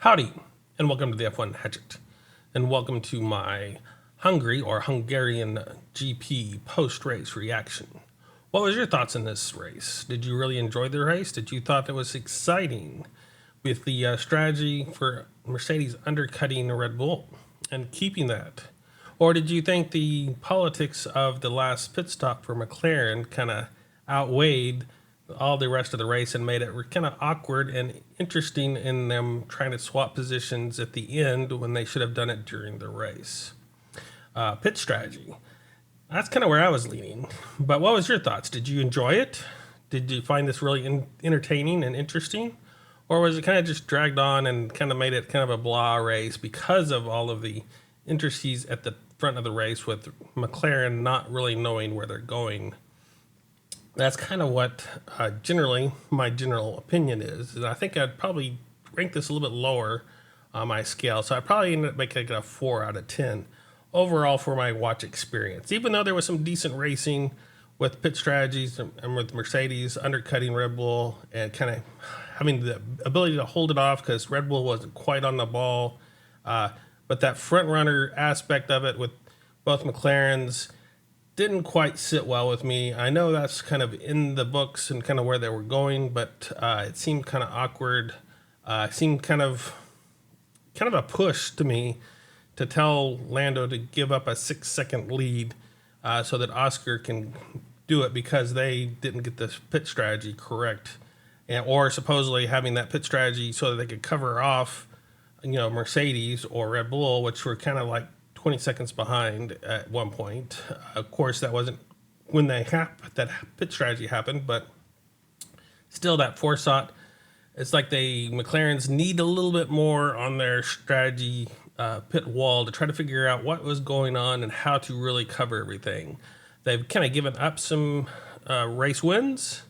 Howdy, and welcome to the F1 Hatchet, and welcome to my Hungary or Hungarian GP post-race reaction. What was your thoughts in this race? Did you really enjoy the race? Did you thought it was exciting with the strategy for Mercedes undercutting Red Bull and keeping that? Or did you think the politics of the last pit stop for McLaren kind of outweighed all the rest of the race and made it kind of awkward and interesting in them trying to swap positions at the end when they should have done it during the race? Pit strategy. That's kind of where I was leaning. But what was your thoughts? Did you enjoy it? Did you find this really entertaining and interesting? Or was it kind of just dragged on and kind of made it kind of a blah race because of all of the intricacies at the front of the race with McLaren not really knowing where they're going? That's kind of what generally my general opinion is. And I think I'd probably rank this a little bit lower on my scale. So I probably ended up making it a 4 out of 10 overall for my watch experience. Even though there was some decent racing with pit strategies and with Mercedes undercutting Red Bull and kind of having the ability to hold it off because Red Bull wasn't quite on the ball. But that front runner aspect of it with both McLarens didn't quite sit well with me. I know that's kind of in the books and kind of where they were going, but it seemed kind of awkward. It seemed kind of a push to me to tell Lando to give up a 6-second lead so that Oscar can do it because they didn't get the pit strategy correct, or supposedly having that pit strategy so that they could cover off, Mercedes or Red Bull, which were kind of like 20 seconds behind at one point. Of course, that wasn't when that pit strategy happened, but still that forethought. It's like McLarens need a little bit more on their strategy pit wall to try to figure out what was going on and how to really cover everything. They've kind of given up some race wins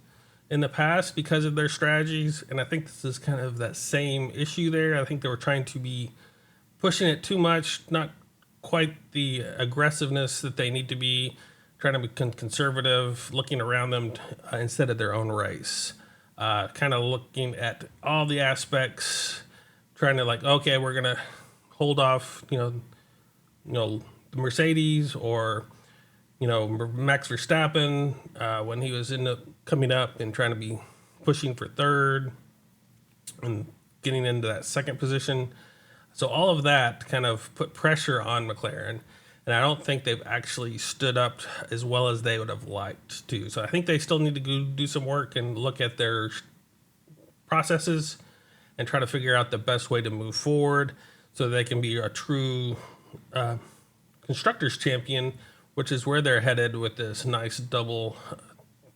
in the past because of their strategies, and I think this is kind of that same issue there. I think they were trying to be pushing it too much, not quite the aggressiveness that they need to be, trying to be conservative, looking around them instead of their own race. Kind of looking at all the aspects, trying to okay, we're gonna hold off, the Mercedes or Max Verstappen when he was coming up and trying to be pushing for third and getting into that second position. So all of that kind of put pressure on McLaren, and I don't think they've actually stood up as well as they would have liked to. So I think they still need to go do some work and look at their processes and try to figure out the best way to move forward so they can be a true constructors champion, which is where they're headed with this nice double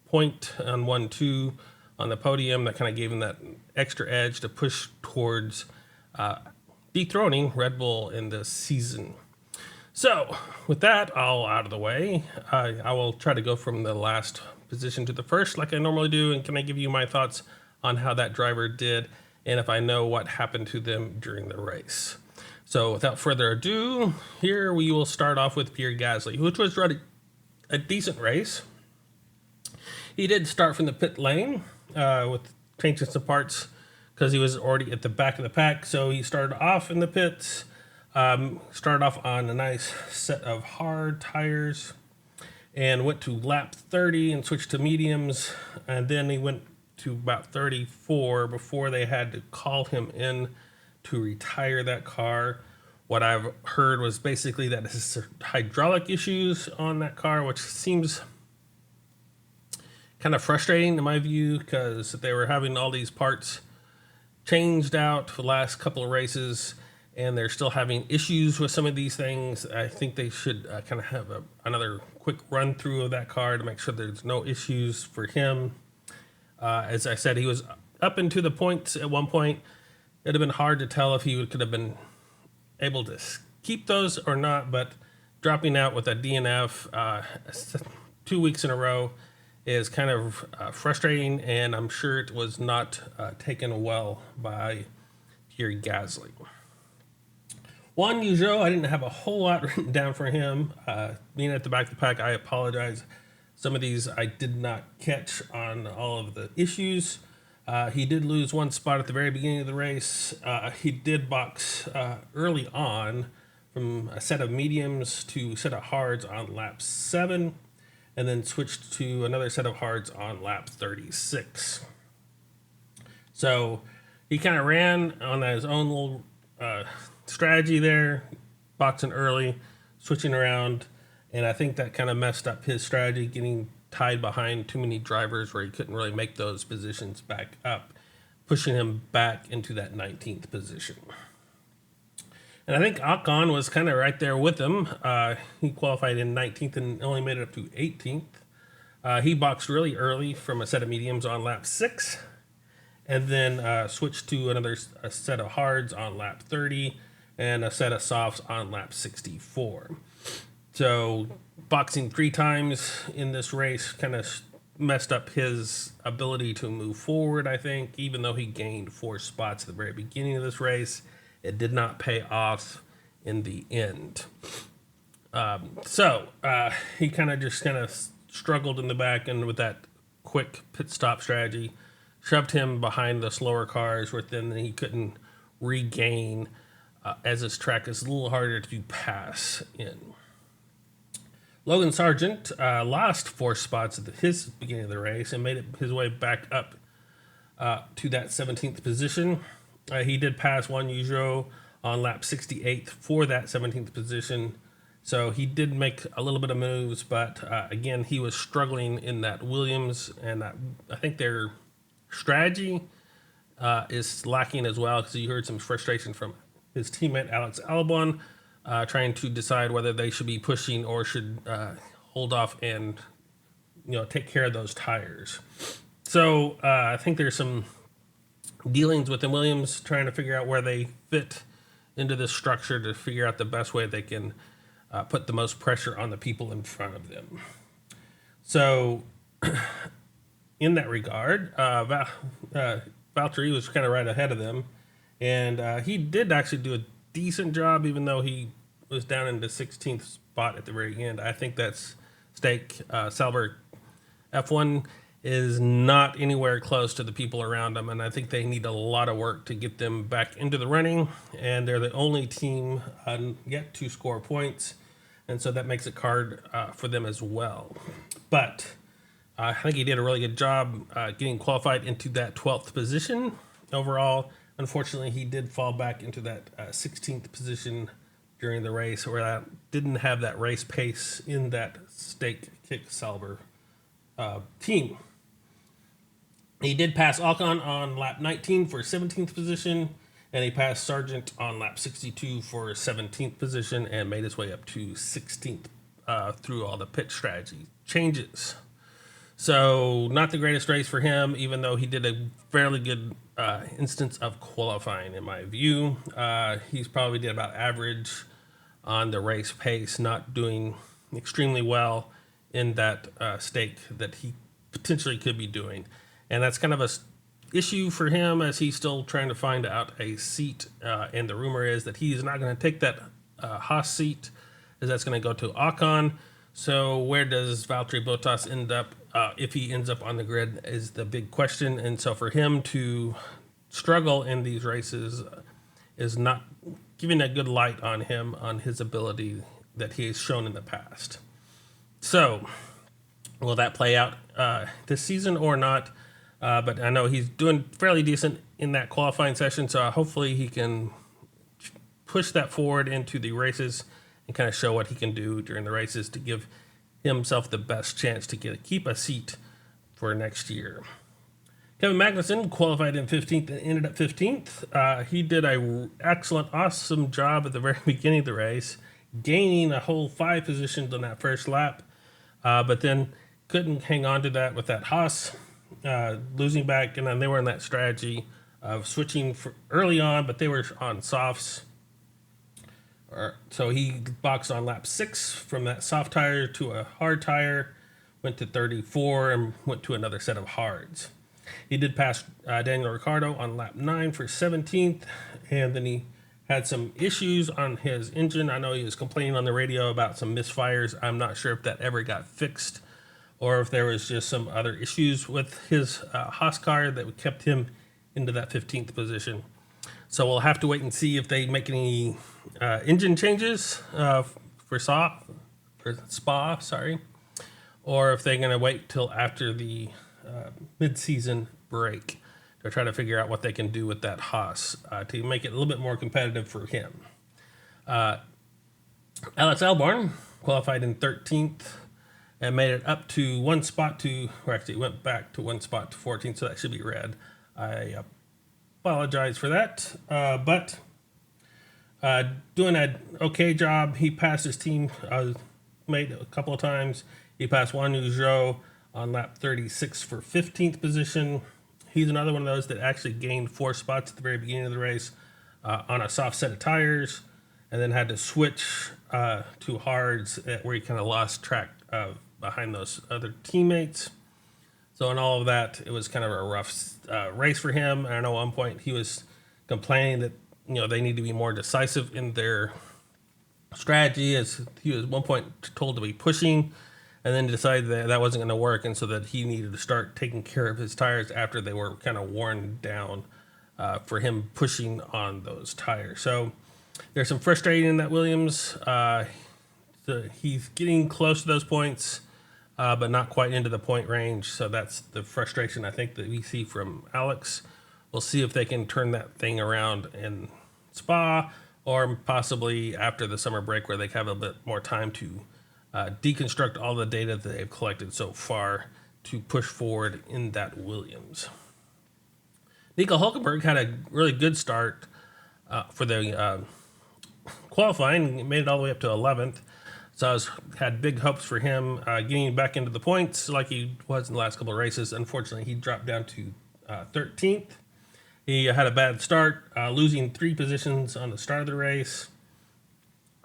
point on 1-2 on the podium that kind of gave them that extra edge to push towards dethroning Red Bull in this season. So with that all out of the way, I will try to go from the last position to the first like I normally do, and can I give you my thoughts on how that driver did and if I know what happened to them during the race. So without further ado, here we will start off with Pierre Gasly, which was running a decent race. He did start from the pit lane with changing some parts because he was already at the back of the pack. So he started off in the pits, started off on a nice set of hard tires and went to lap 30 and switched to mediums. And then he went to about 34 before they had to call him in to retire that car. What I've heard was basically that his hydraulic issues on that car, which seems kind of frustrating in my view because they were having all these parts changed out for the last couple of races and they're still having issues with some of these things. I think they should kind of have another quick run through of that car to make sure there's no issues for him. As I said, he was up into the points at one point. It'd have been hard to tell if he could have been able to keep those or not, but dropping out with a DNF 2 weeks in a row is kind of frustrating, and I'm sure it was not taken well by Pierre Gasly. Juan Yuzo, I didn't have a whole lot written down for him. Being at the back of the pack, I apologize. Some of these I did not catch on all of the issues. He did lose one spot at the very beginning of the race. He did box early on from a set of mediums to a set of hards on lap 7, and then switched to another set of hards on lap 36. So he kind of ran on his own little strategy there, boxing early, switching around, and I think that kind of messed up his strategy, getting tied behind too many drivers where he couldn't really make those positions back up, pushing him back into that 19th position. And I think Ocon was kind of right there with him. He qualified in 19th and only made it up to 18th. He boxed really early from a set of mediums on lap 6, and then switched to a set of hards on lap 30 and a set of softs on lap 64. So boxing 3 times in this race kind of messed up his ability to move forward, I think. Even though he gained 4 spots at the very beginning of this race, it did not pay off in the end. He kind of struggled in the back, and with that quick pit stop strategy, shoved him behind the slower cars, where then he couldn't regain as this track is a little harder to pass in. Logan Sargent lost 4 spots at his beginning of the race and made his way back up to that 17th position. He did pass Juan Yuzhou on lap 68 for that 17th position. So he did make a little bit of moves, but again, he was struggling in that Williams, and I think their strategy is lacking as well, because you heard some frustration from his teammate Alex Albon, trying to decide whether they should be pushing or should hold off and take care of those tires. So I think there's some dealings within Williams trying to figure out where they fit into this structure to figure out the best way they can put the most pressure on the people in front of them. So in that regard, Valtteri was kind of right ahead of them, and he did actually do a decent job, even though he was down in the 16th spot at the very end. I think that's Sauber F1 is not anywhere close to the people around them, and I think they need a lot of work to get them back into the running, and they're the only team yet to score points, and so that makes it hard for them as well. But I think he did a really good job getting qualified into that 12th position overall. Unfortunately, he did fall back into that 16th position during the race, where I didn't have that race pace in that stake kick Sauber team. He did pass Ocon on lap 19 for 17th position, and he passed Sargent on lap 62 for 17th position and made his way up to 16th through all the pit strategy changes. So not the greatest race for him, even though he did a fairly good instance of qualifying, in my view. He's probably did about average on the race pace, not doing extremely well in that stake that he potentially could be doing. And that's kind of a issue for him, as he's still trying to find out a seat. And the rumor is that he's not going to take that Haas seat, as that's going to go to Ocon. So where does Valtteri Bottas end up? If he ends up on the grid is the big question. And so for him to struggle in these races is not giving a good light on him, on his ability that he has shown in the past. So will that play out this season or not? But I know he's doing fairly decent in that qualifying session, so hopefully he can push that forward into the races and kind of show what he can do during the races to give himself the best chance to keep a seat for next year. Kevin Magnussen qualified in 15th and ended up 15th. He did an excellent, awesome job at the very beginning of the race, gaining a whole 5 positions on that first lap, but then couldn't hang on to that with that Haas losing back, and then they were in that strategy of switching for early on, but they were on softs. So he boxed on lap 6 from that soft tire to a hard tire, went to 34, and went to another set of hards. He did pass Daniel Ricciardo on lap 9 for 17th, and then he had some issues on his engine. I know he was complaining on the radio about some misfires. I'm not sure if that ever got fixed or if there was just some other issues with his Haas car that kept him into that 15th position. So we'll have to wait and see if they make any engine changes for Spa, or if they're going to wait till after the mid-season break to try to figure out what they can do with that Haas to make it a little bit more competitive for him. Alex Albon qualified in 13th and made it up to one spot or actually went back to one spot to 14th, so that should be red. I apologize for that, but doing an okay job. He passed his team mate a couple of times. He passed Juan Zhou on lap 36 for 15th position. He's another one of those that actually gained 4 spots at the very beginning of the race on a soft set of tires, and then had to switch to hards where he kind of lost track behind those other teammates. So in all of that, it was kind of a rough race for him. And I know at one point he was complaining that they need to be more decisive in their strategy, as he was at one point told to be pushing, and then decided that that wasn't going to work, and so that he needed to start taking care of his tires after they were kind of worn down for him pushing on those tires. So there's some frustrating in that Williams. So he's getting close to those points, but not quite into the point range. So that's the frustration I think that we see from Alex. We'll see if they can turn that thing around in Spa, or possibly after the summer break where they have a bit more time to deconstruct all the data that they've collected so far to push forward in that Williams. Nico Hülkenberg had a really good start for the qualifying, made it all the way up to 11th. So I had big hopes for him getting back into the points like he was in the last couple of races. Unfortunately, he dropped down to 13th. He had a bad start, losing 3 positions on the start of the race.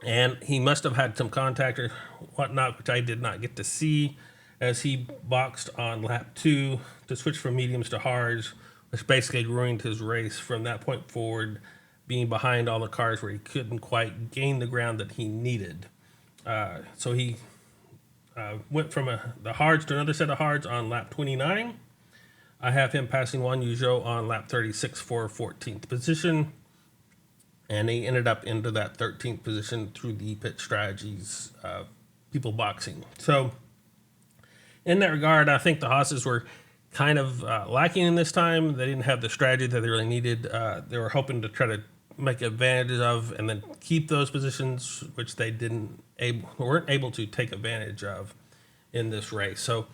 And he must have had some contact or whatnot, which I did not get to see, as he boxed on lap 2 to switch from mediums to hards, which basically ruined his race from that point forward, being behind all the cars where he couldn't quite gain the ground that he needed. So he went from the hards to another set of hards on lap 29. I have him passing Juan Zhou on lap 36 for 14th position. And he ended up into that 13th position through the pit strategies, people boxing. So in that regard, I think the Haas's were kind of lacking in this time. They didn't have the strategy that they really needed. They were hoping to try to make advantage of and then keep those positions, which they weren't able to take advantage of in this race. So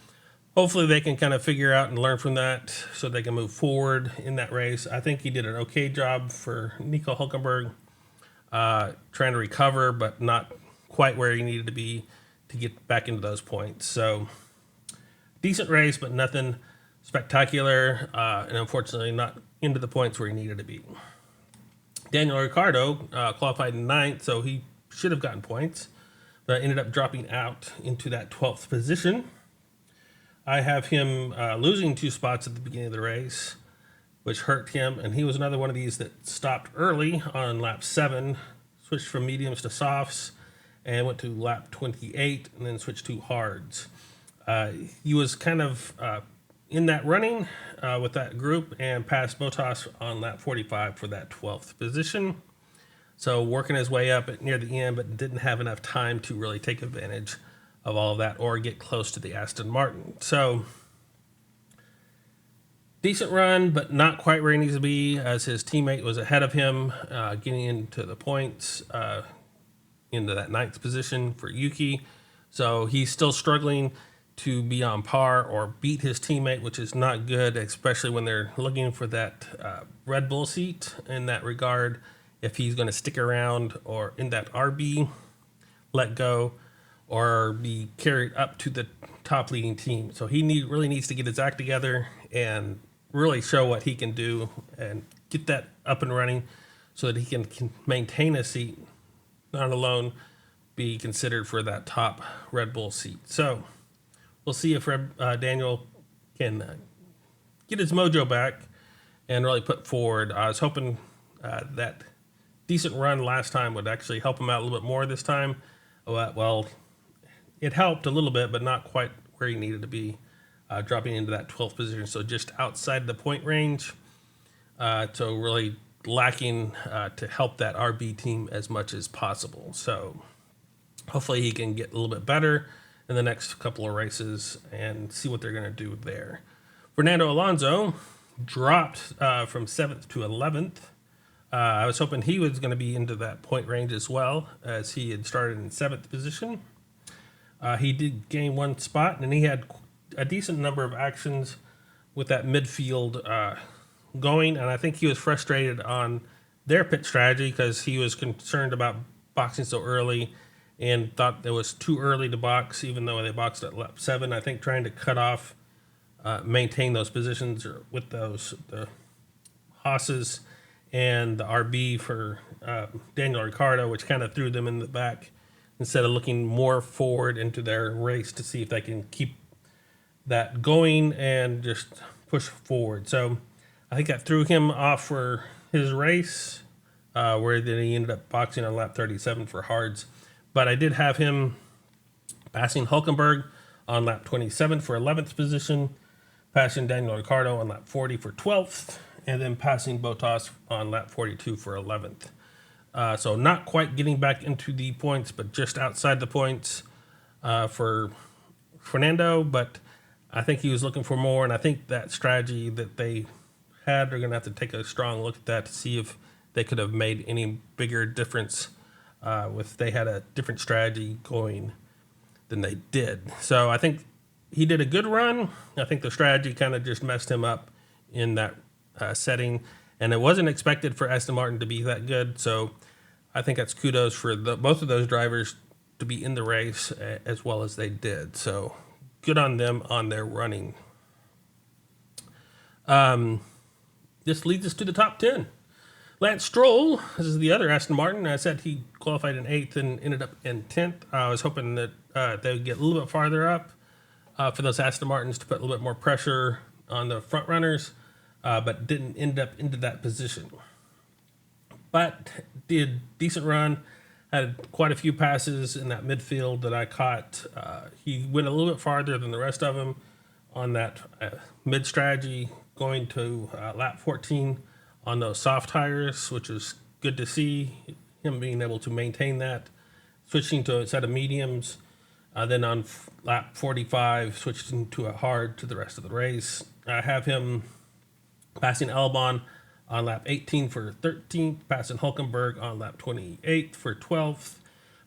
hopefully they can kind of figure out and learn from that so they can move forward in that race. I think he did an okay job for Nico Hülkenberg, trying to recover, but not quite where he needed to be to get back into those points. So decent race, but nothing spectacular, and unfortunately not into the points where he needed to be. Daniel Ricciardo qualified in 9th, so he should have gotten points, but ended up dropping out into that 12th position. I have him losing 2 spots at the beginning of the race, which hurt him, and he was another one of these that stopped early on lap 7, switched from mediums to softs, and went to lap 28, and then switched to hards. He was kind of in that running with that group and passed Bottas on lap 45 for that 12th position. So working his way up near the end, but didn't have enough time to really take advantage of all of that or get close to the Aston Martin. So decent run, but not quite where he needs to be, as his teammate was ahead of him, getting into the points, into that 9th position for Yuki. So he's still struggling to be on par or beat his teammate, which is not good, especially when they're looking for that Red Bull seat in that regard. If he's going to stick around or in that RB, let go, or be carried up to the top leading team. So he really needs to get his act together and really show what he can do and get that up and running so that he can maintain a seat, not alone be considered for that top Red Bull seat. So we'll see if Daniel can get his mojo back and really put forward. I was hoping that decent run last time would actually help him out a little bit more this time. Well, it helped a little bit, but not quite where he needed to be, dropping into that 12th position. So just outside the point range. So really lacking to help that RB team as much as possible. So hopefully he can get a little bit better in the next couple of races and see what they're going to do there. Fernando Alonso dropped from 7th to 11th. I was hoping he was going to be into that point range as well, as he had started in 7th position. He did gain one spot, and he had a decent number of actions with that midfield going, and I think he was frustrated on their pit strategy because he was concerned about boxing so early and thought it was too early to box, even though they boxed at lap 7. I think trying to cut off, maintain those positions with the Haas's and the RB for Daniel Ricciardo, which kind of threw them in the back instead of looking more forward into their race to see if they can keep that going and just push forward. So I think that threw him off for his race, where then he ended up boxing on lap 37 for hards. But I did have him passing Hulkenberg on lap 27 for 11th position, passing Daniel Ricciardo on lap 40 for 12th, and then passing Bottas on lap 42 for 11th. So not quite getting back into the points, but just outside the points for Fernando. But I think he was looking for more, and I think that strategy that they had, they're going to have to take a strong look at that to see if they could have made any bigger difference if they had a different strategy going than they did. So I think he did a good run. I think the strategy kind of just messed him up in that setting, and it wasn't expected for Aston Martin to be that good. So I think that's kudos for both of those drivers to be in the race as well as they did. So good on them on their running. This leads us to the top 10. Lance Stroll, this is the other Aston Martin. I said he qualified in 8th and ended up in 10th. I was hoping that they would get a little bit farther up for those Aston Martins to put a little bit more pressure on the front runners, but didn't end up into that position. But did decent run, had quite a few passes in that midfield that I caught. He went a little bit farther than the rest of them on that mid strategy, going to lap 14 on those soft tires, which is good to see him being able to maintain that. Switching to a set of mediums, then on lap 45, switched into a hard to the rest of the race. I have him passing Albon on lap 18 for 13th, passing Hulkenberg on lap 28 for 12th,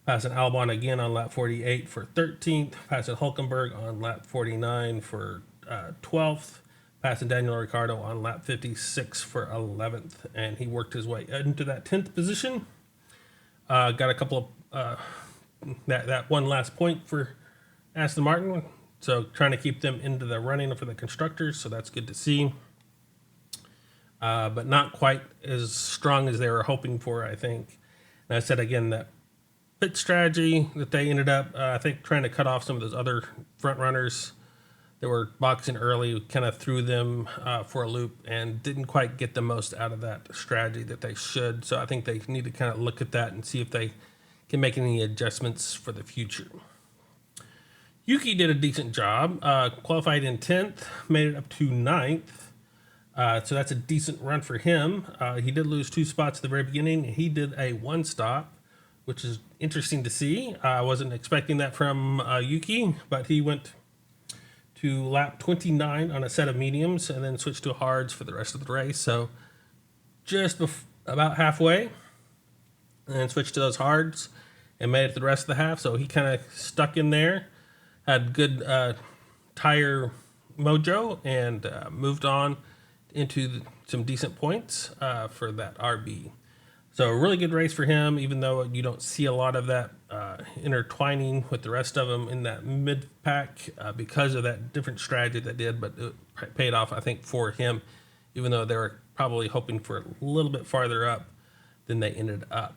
passing Albon again on lap 48 for 13th, passing Hulkenberg on lap 49 for 12th, passing Daniel Ricciardo on lap 56 for 11th, and he worked his way into that 10th position. Got a couple of that one last point for Aston Martin, so trying to keep them into the running for the constructors, so that's good to see. But not quite as strong as they were hoping for, I think. And I said again that pit strategy that they ended up, I think, trying to cut off some of those other front runners that were boxing early, kind of threw them for a loop and didn't quite get the most out of that strategy that they should. So I think they need to kind of look at that and see if they can make any adjustments for the future. Yuki did a decent job, qualified in 10th, made it up to 9th. So that's a decent run for him. He did lose 2 spots at the very beginning. He did a 1 stop, which is interesting to see. I wasn't expecting that from Yuki, but he went to lap 29 on a set of mediums and then switched to hards for the rest of the race. So just about halfway, and then switched to those hards and made it to the rest of the half. So he kind of stuck in there, had good tire mojo, and moved on into some decent points for that RB. So a really good race for him, even though you don't see a lot of that intertwining with the rest of them in that mid-pack because of that different strategy they did, but it paid off, I think, for him, even though they were probably hoping for a little bit farther up than they ended up.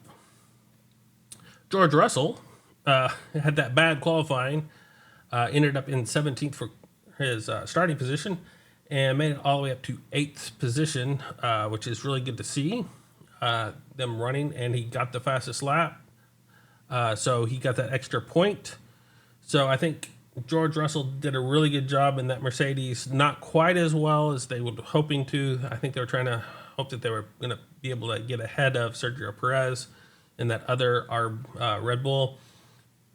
George Russell had that bad qualifying, ended up in 17th for his starting position, and made it all the way up to 8th position, which is really good to see them running, and he got the fastest lap. So he got that extra point. So I think George Russell did a really good job in that Mercedes, not quite as well as they were hoping to. I think they were trying to hope that they were going to be able to get ahead of Sergio Perez in that other Red Bull,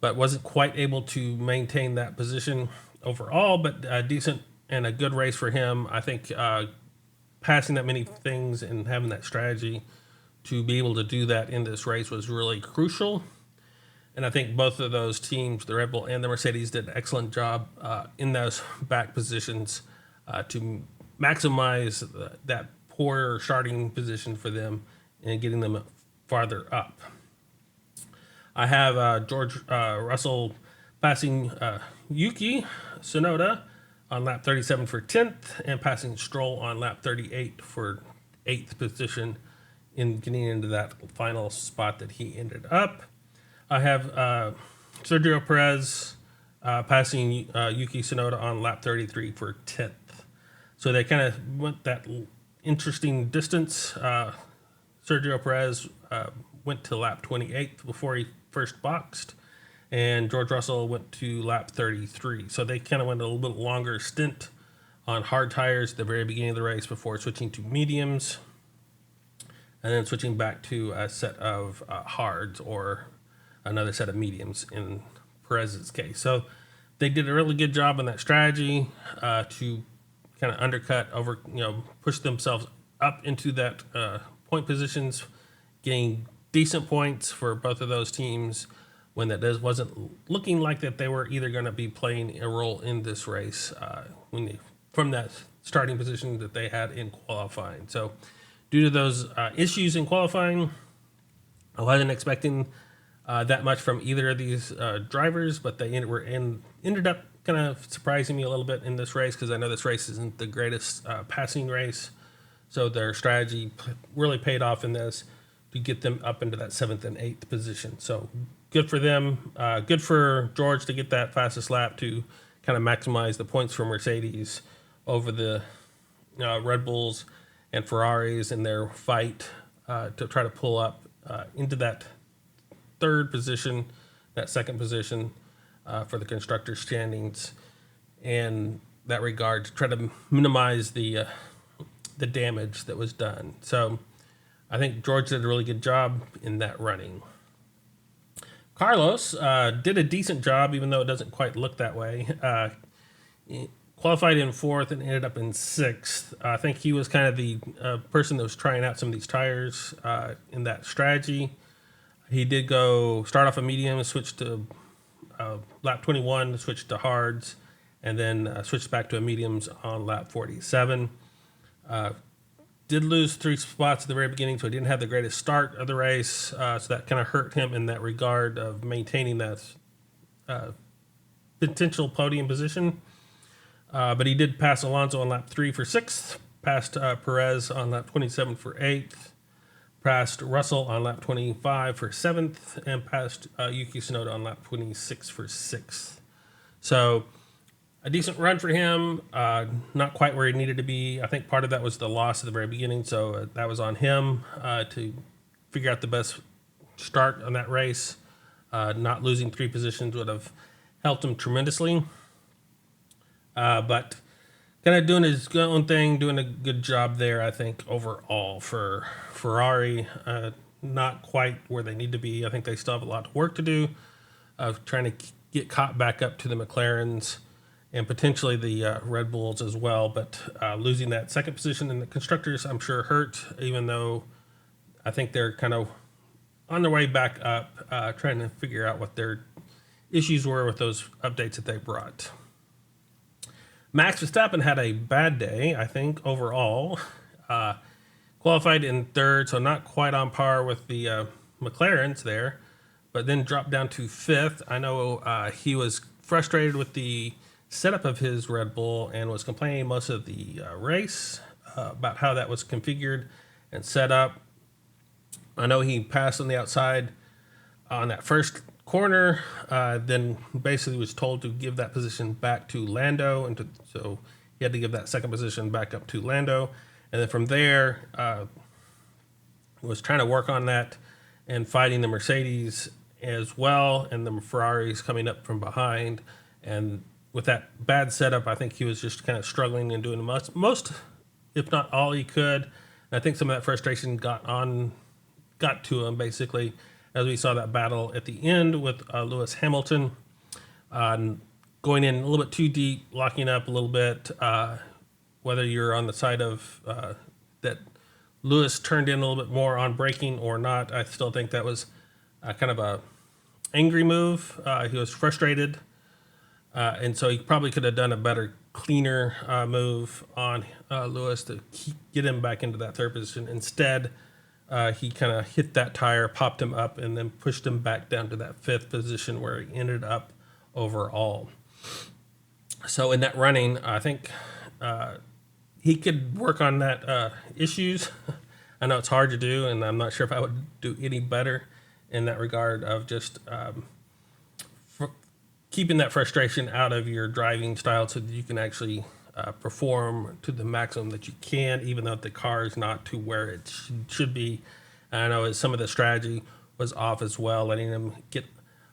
but wasn't quite able to maintain that position overall. But a decent and a good race for him. I think passing that many things and having that strategy to be able to do that in this race was really crucial. And I think both of those teams, the Red Bull and the Mercedes, did an excellent job in those back positions to maximize that poor starting position for them and getting them farther up. I have George Russell passing Yuki Tsunoda on lap 37 for 10th and passing Stroll on lap 38 for 8th position in getting into that final spot that he ended up. I have Sergio Perez passing Yuki Tsunoda on lap 33 for 10th. So they kind of went that interesting distance. Sergio Perez went to lap 28 before he first boxed, and George Russell went to lap 33. So they kind of went a little bit longer stint on hard tires at the very beginning of the race before switching to mediums, and then switching back to a set of hards or another set of mediums in Perez's case. So they did a really good job on that strategy to kind of undercut, push themselves up into that point positions, getting decent points for both of those teams when that wasn't looking like that they were either going to be playing a role in this race from that starting position that they had in qualifying. So due to those issues in qualifying, I wasn't expecting that much from either of these drivers, but they ended up kind of surprising me a little bit in this race because I know this race isn't the greatest passing race. So their strategy really paid off in this to get them up into that 7th and 8th position. So good for them. Good for George to get that fastest lap to kind of maximize the points for Mercedes over the Red Bulls and Ferraris in their fight to try to pull up into that third position, that second position for the constructor standings, and that regard to try to minimize the damage that was done. So I think George did a really good job in that running. Carlos did a decent job, even though it doesn't quite look that way. He qualified in 4th and ended up in 6th. I think he was kind of the person that was trying out some of these tires in that strategy. He did start off a medium, switch to lap 21, switched to hards, and then switched back to a mediums on lap 47. Did lose 3 spots at the very beginning, so he didn't have the greatest start of the race. So that kind of hurt him in that regard of maintaining that potential podium position. But he did pass Alonso on lap 3 for 6th, passed Perez on lap 27 for 8th, passed Russell on lap 25 for 7th, and passed Yuki Tsunoda on lap 26 for 6th. So a decent run for him, not quite where he needed to be. I think part of that was the loss at the very beginning, so that was on him to figure out the best start on that race. Not losing 3 positions would have helped him tremendously. But kind of doing his own thing, doing a good job there, I think, overall for Ferrari. Not quite where they need to be. I think they still have a lot of work to do of trying to get caught back up to the McLarens and potentially the Red Bulls as well. But losing that second position in the constructors, I'm sure, hurt, even though I think they're kind of on their way back up, trying to figure out what their issues were with those updates that they brought. Max Verstappen had a bad day, I think, overall. Qualified in 3rd, so not quite on par with the McLarens there, but then dropped down to 5th. I know he was frustrated with the setup of his Red Bull and was complaining most of the race about how that was configured and set up. I know he passed on the outside on that first corner, then basically was told to give that position back to Lando, so he had to give that second position back up to Lando, and then from there was trying to work on that and fighting the Mercedes as well, and the Ferraris coming up from behind, and with that bad setup, I think he was just kind of struggling and doing the most, if not all he could. And I think some of that frustration got to him, basically, as we saw that battle at the end with Lewis Hamilton, going in a little bit too deep, locking up a little bit. Whether you're on the side of that Lewis turned in a little bit more on braking or not, I still think that was kind of a angry move. He was frustrated, and so he probably could have done a better, cleaner move on Lewis to get him back into that third position. Instead, he kind of hit that tire, popped him up, and then pushed him back down to that fifth position where he ended up overall. So in that running, I think he could work on that issues. I know it's hard to do, and I'm not sure if I would do any better in that regard of just keeping that frustration out of your driving style so that you can actually perform to the maximum that you can, even though the car is not to where it should be. And I know some of the strategy was off as well, letting them get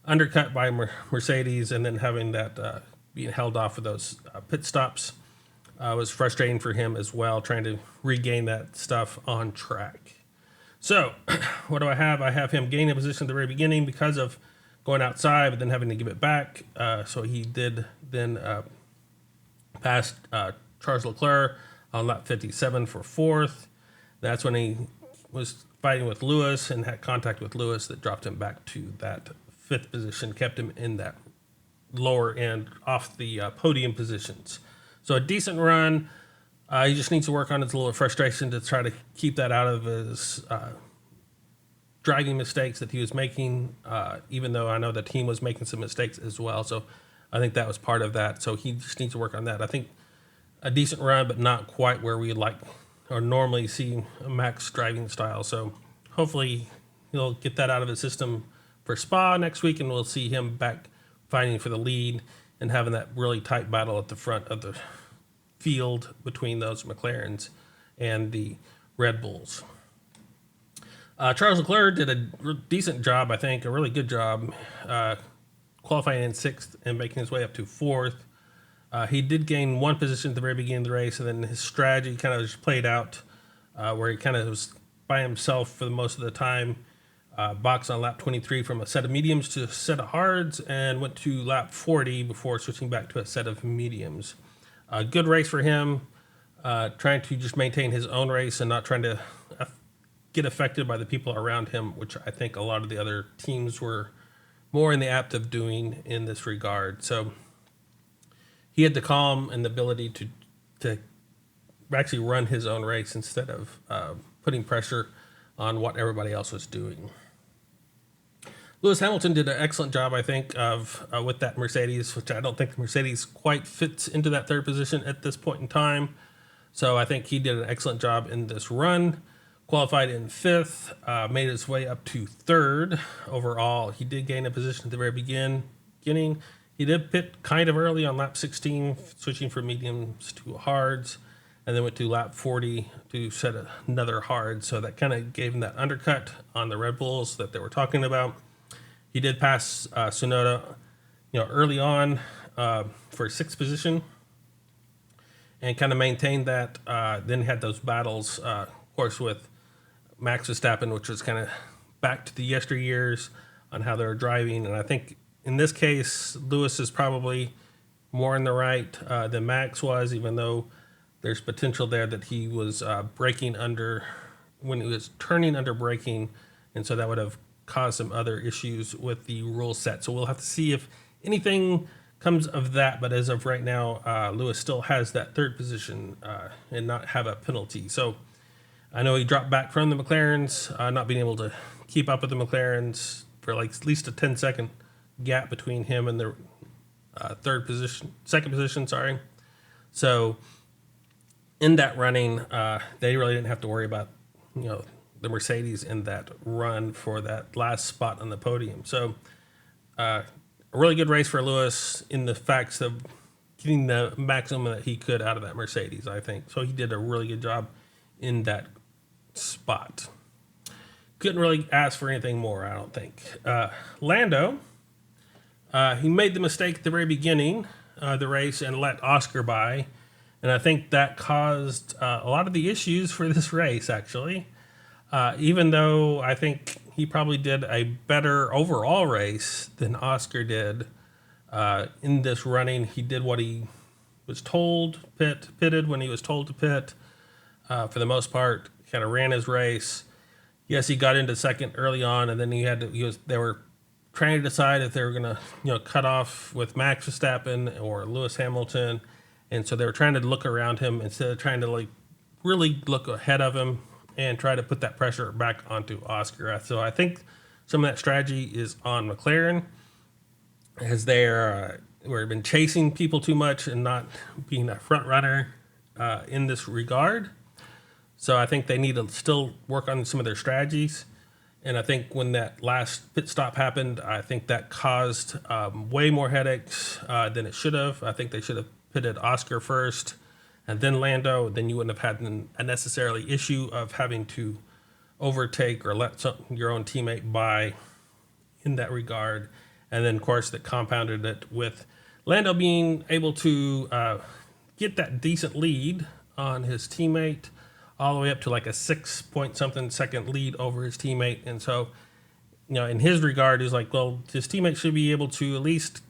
undercut by Mercedes and then having that being held off of those pit stops was frustrating for him as well, trying to regain that stuff on track. So what do I have? I have him gaining a position at the very beginning because of going outside, but then having to give it back. So he did then pass Charles Leclerc on lap 57 for fourth. That's when he was fighting with Lewis and had contact with Lewis that dropped him back to that fifth position, kept him in that lower end off the podium positions. So a decent run. He just needs to work on his little frustration to try to keep that out of his driving mistakes that he was making, even though I know the team was making some mistakes as well. So I think that was part of that. So he just needs to work on that. I think a decent run, but not quite where we like or normally see a Max driving style. So hopefully he'll get that out of his system for Spa next week, and we'll see him back fighting for the lead and having that really tight battle at the front of the field between those McLarens and the Red Bulls. Charles Leclerc did a decent job, I think, a really good job, qualifying in sixth and making his way up to fourth. He did gain one position at the very beginning of the race, and then his strategy kind of just played out where he kind of was by himself for the most of the time. Boxed on lap 23 from a set of mediums to a set of hards, and went to lap 40 before switching back to a set of mediums. Good race for him, trying to just maintain his own race and not trying to get affected by the people around him, which I think a lot of the other teams were more in the apt of doing in this regard. So he had the calm and the ability to actually run his own race instead of putting pressure on what everybody else was doing. Lewis Hamilton did an excellent job, I think, of with that Mercedes, which I don't think the Mercedes quite fits into that third position at this point in time. So I think he did an excellent job in this run. Qualified in fifth, made his way up to third overall. He did gain a position at the very beginning. He did pit kind of early on lap 16, switching from mediums to hards, and then went to lap 40 to set another hard. So that kind of gave him that undercut on the Red Bulls that they were talking about. He did pass Tsunoda, early on for sixth position, and kind of maintained that. Then had those battles, of course, with Max Verstappen, which was kind of back to the yesteryears on how they were driving. And I think in this case, Lewis is probably more in the right than Max was, even though there's potential there that he was braking under when he was turning under braking, and so that would have caused some other issues with the rule set. So we'll have to see if anything comes of that. But as of right now, Lewis still has that third position and not have a penalty. So I know he dropped back from the McLarens, not being able to keep up with the McLarens for like at least a 10-second gap between him and the second position. So in that running, they really didn't have to worry about, the Mercedes in that run for that last spot on the podium. So a really good race for Lewis in the facts of getting the maximum that he could out of that Mercedes, I think. So he did a really good job in that spot. Couldn't really ask for anything more, I don't think. Lando, he made the mistake at the very beginning the race and let Oscar by. And I think that caused a lot of the issues for this race, actually. Even though I think he probably did a better overall race than Oscar did in this running. He did what he was told, pitted when he was told to pit. For the most part, kind of ran his race. Yes, he got into second early on, and then they were trying to decide if they were going to, cut off with Max Verstappen or Lewis Hamilton. And so they were trying to look around him instead of trying to really look ahead of him and try to put that pressure back onto Oscar. So I think some of that strategy is on McLaren, as they're been chasing people too much and not being a front runner in this regard. So I think they need to still work on some of their strategies. And I think when that last pit stop happened, I think that caused way more headaches than it should have. I think they should have pitted Oscar first and then Lando. Then you wouldn't have had a necessarily issue of having to overtake or let your own teammate by in that regard. And then, of course, that compounded it with Lando being able to get that decent lead on his teammate, all the way up to like a 6-point-something second lead over his teammate. And so, in his regard, is like, well, his teammate should be able to at least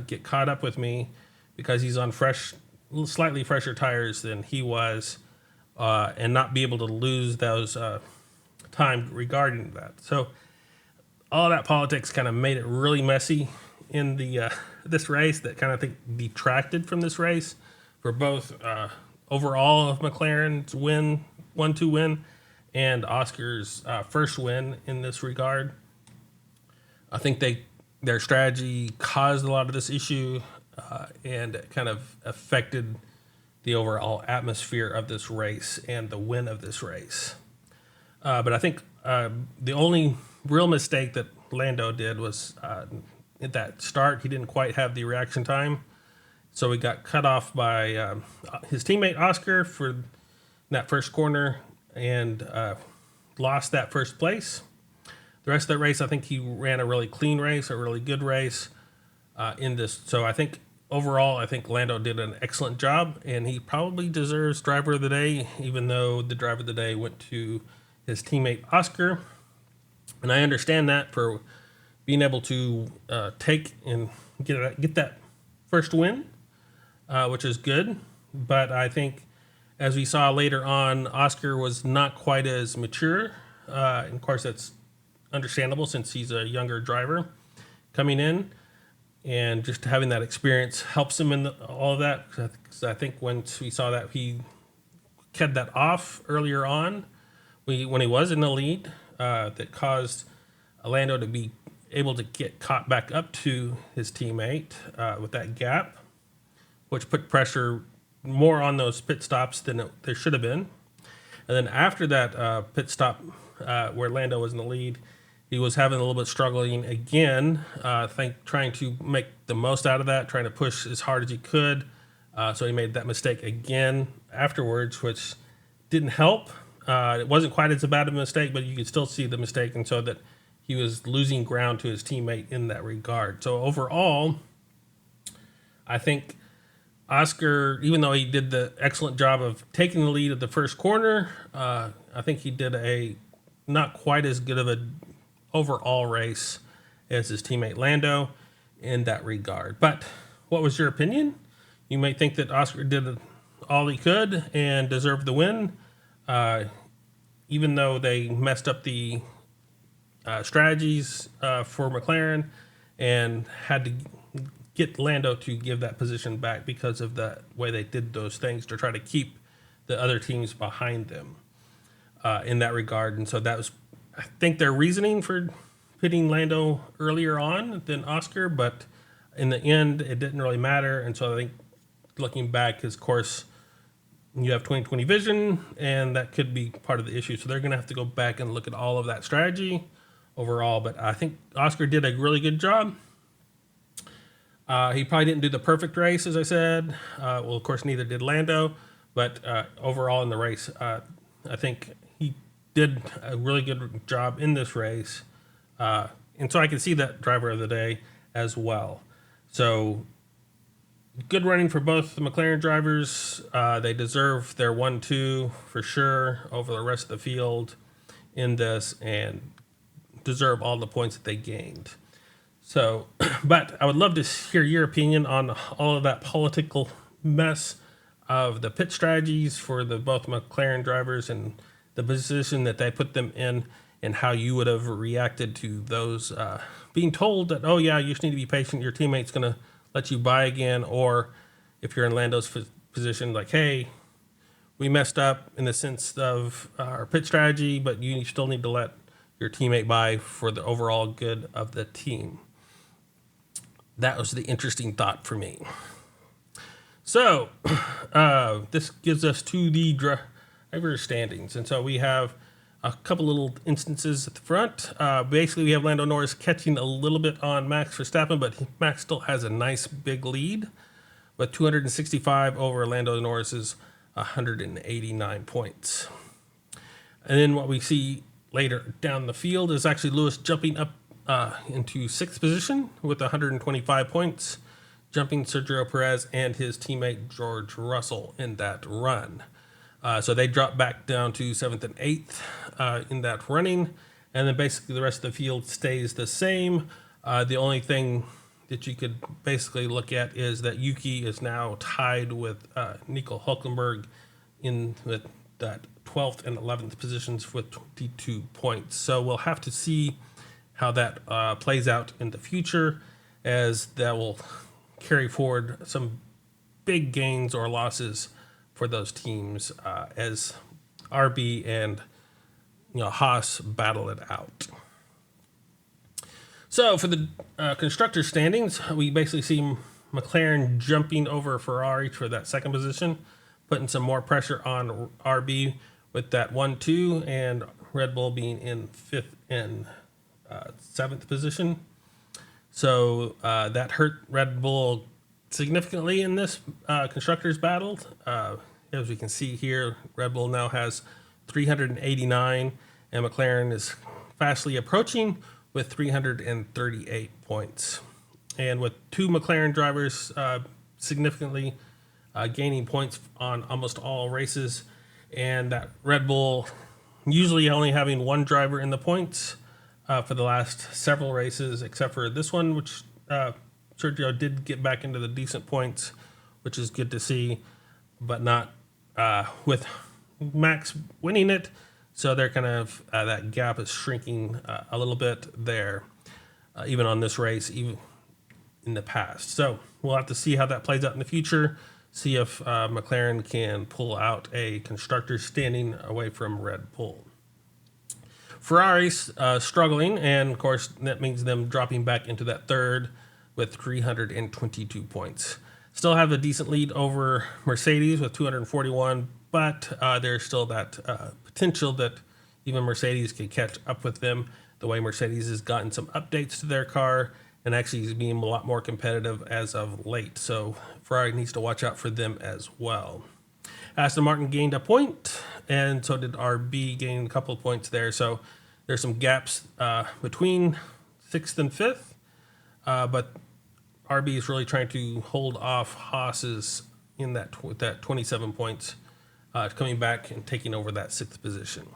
get caught up with me because he's on slightly fresher tires than he was, and not be able to lose those time regarding that. So all that politics kind of made it really messy in the this race that kind of detracted from this race for both overall of McLaren's 1-2 win and Oscar's first win in this regard. I think their strategy caused a lot of this issue and it kind of affected the overall atmosphere of this race and the win of this race. But I think the only real mistake that Lando did was at that start, he didn't quite have the reaction time. So he got cut off by his teammate Oscar for that first corner and lost that first place. The rest of that race, I think he ran a really clean race, a really good race in this. So I think overall, I think Lando did an excellent job, and he probably deserves driver of the day, even though the driver of the day went to his teammate Oscar. And I understand that for being able to take and get that first win, which is good. But I think, as we saw later on, Oscar was not quite as mature. And of course, that's understandable since he's a younger driver coming in. And just having that experience helps him in all of that. Because I think once we saw that he kept that off earlier on, when he was in the lead, that caused Lando to be able to get caught back up to his teammate with that gap, which put pressure more on those pit stops than there should have been. And then after that pit stop where Lando was in the lead, he was having a little bit struggling again, trying to make the most out of that, trying to push as hard as he could. So he made that mistake again afterwards, which didn't help. It wasn't quite as bad of a mistake, but you could still see the mistake, and so that he was losing ground to his teammate in that regard. So overall, I think Oscar, even though he did the excellent job of taking the lead at the first corner, I think he did a not quite as good of a overall race as his teammate Lando in that regard. But what was your opinion? You may think that Oscar did all he could and deserved the win, even though they messed up the strategies for McLaren and had to get Lando to give that position back because of the way they did those things to try to keep the other teams behind them in that regard. And so that was, I think, their reasoning for pitting Lando earlier on than Oscar, but in the end, it didn't really matter. And so I think looking back, of course, you have 20/20 vision, and that could be part of the issue. So they're going to have to go back and look at all of that strategy overall. But I think Oscar did a really good job. He probably didn't do the perfect race, as I said. Well, of course, neither did Lando. But overall in the race, I think he did a really good job in this race. And so I can see that driver of the day as well. So good running for both the McLaren drivers. They deserve their 1-2 for sure over the rest of the field in this, and deserve all the points that they gained. So, but I would love to hear your opinion on all of that political mess of the pit strategies for the both McLaren drivers and the position that they put them in, and how you would have reacted to those being told that, oh yeah, you just need to be patient, your teammate's going to let you by again. Or if you're in Lando's position, like, hey, we messed up in the sense of our pit strategy, but you still need to let your teammate by for the overall good of the team. That was the interesting thought for me. So this gives us to the driver standings. And so we have a couple little instances at the front. Basically, we have Lando Norris catching a little bit on Max Verstappen, but Max still has a nice big lead with 265 over Lando Norris's 189 points. And then what we see later down the field is actually Lewis jumping up into sixth position with 125 points, jumping Sergio Perez and his teammate George Russell in that run. So they drop back down to seventh and eighth in that running. And then basically the rest of the field stays the same. The only thing that you could basically look at is that Yuki is now tied with Nico Hulkenberg in with that 12th and 11th positions with 22 points. So we'll have to see how that plays out in the future, as that will carry forward some big gains or losses for those teams as RB and Haas battle it out. So for the constructor standings, we basically see McLaren jumping over Ferrari for that second position, putting some more pressure on RB with that 1-2, and Red Bull being in fifth and seventh position. So that hurt Red Bull significantly in this constructors battle. As we can see here, Red Bull now has 389, and McLaren is fastly approaching with 338 points. And with two McLaren drivers significantly gaining points on almost all races, and that Red Bull usually only having one driver in the points for the last several races, except for this one, which Sergio did get back into the decent points, which is good to see, but not with Max winning it. So they're kind of that gap is shrinking a little bit there, even on this race, even in the past. So we'll have to see how that plays out in the future. See if McLaren can pull out a constructor standing away from Red Bull. Ferrari's struggling, and of course that means them dropping back into that third with 322 points. Still have a decent lead over Mercedes with 241, but there's still that potential that even Mercedes could catch up with them, the way Mercedes has gotten some updates to their car and actually is being a lot more competitive as of late. So Ferrari needs to watch out for them as well. Aston Martin gained a point, and so did RB, gaining a couple of points there. So there's some gaps between sixth and fifth, but RB is really trying to hold off Haas's in that with that 27 points, coming back and taking over that sixth position.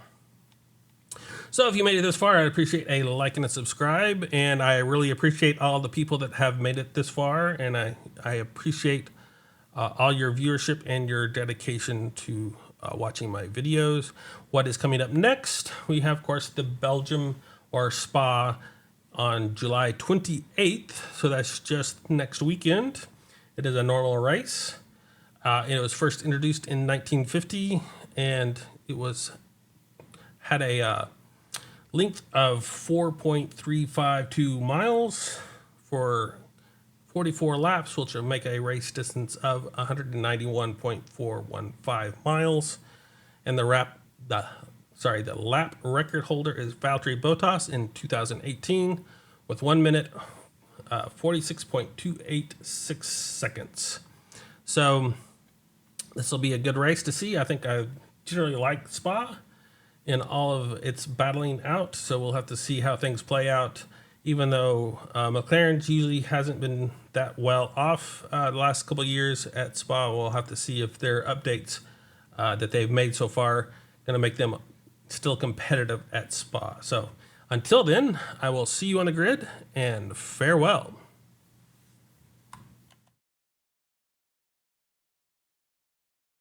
So if you made it this far, I'd appreciate a like and a subscribe, and I really appreciate all the people that have made it this far, and I appreciate all your viewership and your dedication to watching my videos. What is coming up next? We have, of course, the Belgium or Spa on July 28th, so that's just next weekend. It is a normal race. It was first introduced in 1950, and it had a length of 4.352 miles for 44 laps, which will make a race distance of 191.415 miles. And the lap record holder is Valtteri Bottas in 2018 with 1 minute, 46.286 seconds. So this will be a good race to see. I think I generally like Spa in all of its battling out, so we'll have to see how things play out. even though McLaren's usually hasn't been that well off the last couple of years at Spa. We'll have to see if their updates that they've made so far going to make them still competitive at Spa. So until then, I will see you on the grid, and farewell.